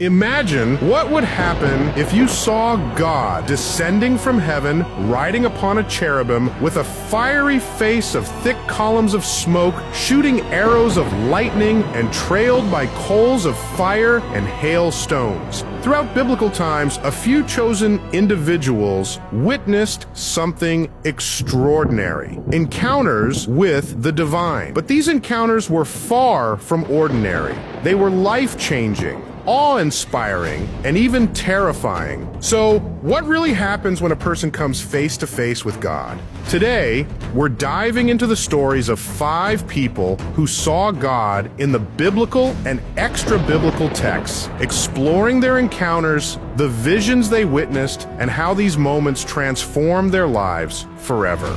Imagine what would happen if you saw God descending from heaven, riding upon a cherubim, with a fiery face of thick columns of smoke, shooting arrows of lightning, and trailed by coals of fire and hailstones. Throughout biblical times, a few chosen individuals witnessed something extraordinary, encounters with the divine. But these encounters were far from ordinary. They were life-changing, awe-inspiring, and even terrifying. So, what really happens when a person comes face to face with God? Today, we're diving into the stories of 5 people who saw God in the biblical and extra-biblical texts, exploring their encounters, the visions they witnessed, and how these moments transformed their lives forever.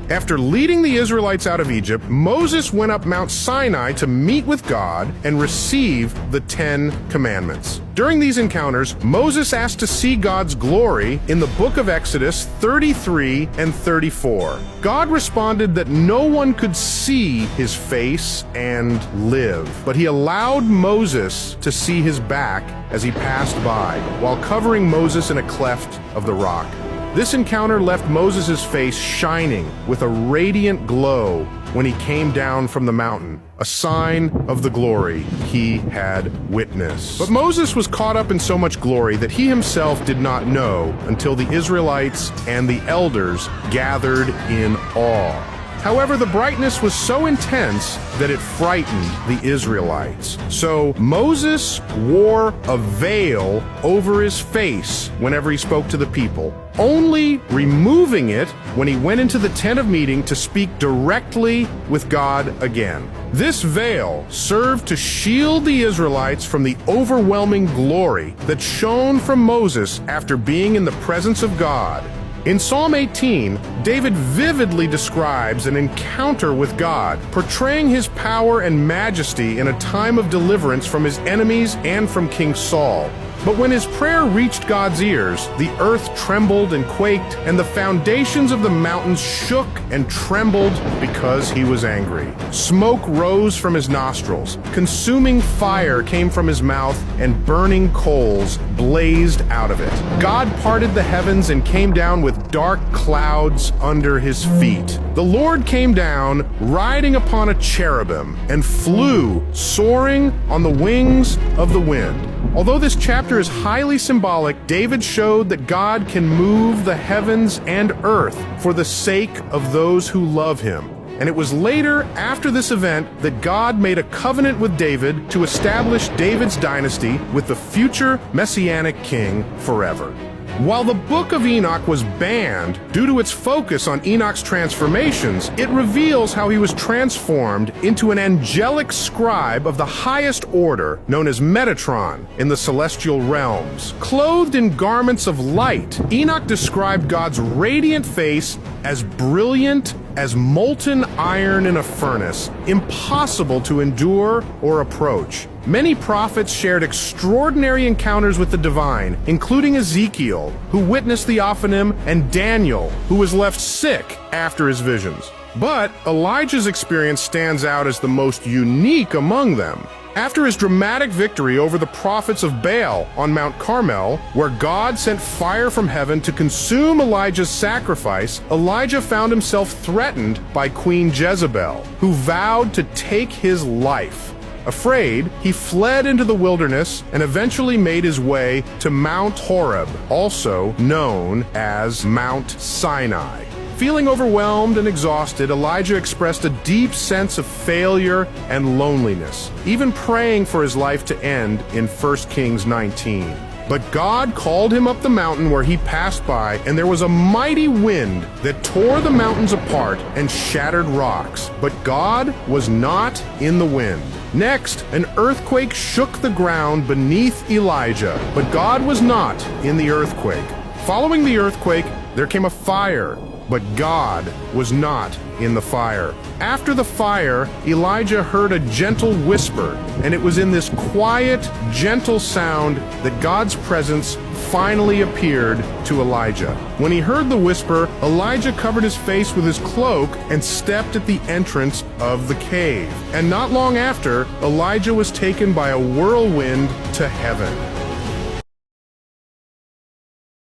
After leading the Israelites out of Egypt, Moses went up Mount Sinai to meet with God and receive the 10 Commandments. During these encounters, Moses asked to see God's glory in the book of Exodus 33 and 34. God responded that no one could see his face and live, but he allowed Moses to see his back as he passed by, while covering Moses in a cleft of the rock. This encounter left Moses' face shining with a radiant glow when he came down from the mountain, a sign of the glory he had witnessed. But Moses was caught up in so much glory that he himself did not know until the Israelites and the elders gathered in awe. However, the brightness was so intense that it frightened the Israelites. So Moses wore a veil over his face whenever he spoke to the people, only removing it when he went into the tent of meeting to speak directly with God again. This veil served to shield the Israelites from the overwhelming glory that shone from Moses after being in the presence of God. In Psalm 18, David vividly describes an encounter with God, portraying his power and majesty in a time of deliverance from his enemies and from King Saul. But when his prayer reached God's ears, the earth trembled and quaked, and the foundations of the mountains shook and trembled because he was angry. Smoke rose from his nostrils, consuming fire came from his mouth, and burning coals blazed out of it. God parted the heavens and came down with dark clouds under his feet. The Lord came down, riding upon a cherubim, and flew, soaring on the wings of the wind. Although this chapter is highly symbolic, David showed that God can move the heavens and earth for the sake of those who love him. And it was later, after this event, that God made a covenant with David to establish David's dynasty with the future messianic king forever. While the book of Enoch was banned due to its focus on Enoch's transformations, it reveals how he was transformed into an angelic scribe of the highest order, known as Metatron, in the celestial realms. Clothed in garments of light, Enoch described God's radiant face as brilliant as molten iron in a furnace, impossible to endure or approach. Many prophets shared extraordinary encounters with the divine, including Ezekiel, who witnessed the Ophanim, and Daniel, who was left sick after his visions. But Elijah's experience stands out as the most unique among them. After his dramatic victory over the prophets of Baal on Mount Carmel, where God sent fire from heaven to consume Elijah's sacrifice, Elijah found himself threatened by Queen Jezebel, who vowed to take his life. Afraid, he fled into the wilderness and eventually made his way to Mount Horeb, also known as Mount Sinai. Feeling overwhelmed and exhausted, Elijah expressed a deep sense of failure and loneliness, even praying for his life to end in 1 Kings 19. But God called him up the mountain where he passed by, and there was a mighty wind that tore the mountains apart and shattered rocks. But God was not in the wind. Next, an earthquake shook the ground beneath Elijah, but God was not in the earthquake. Following the earthquake, there came a fire, but God was not in the fire. After the fire, Elijah heard a gentle whisper, and it was in this quiet, gentle sound that God's presence finally appeared to Elijah. When he heard the whisper, Elijah covered his face with his cloak and stepped at the entrance of the cave. And not long after, Elijah was taken by a whirlwind to heaven.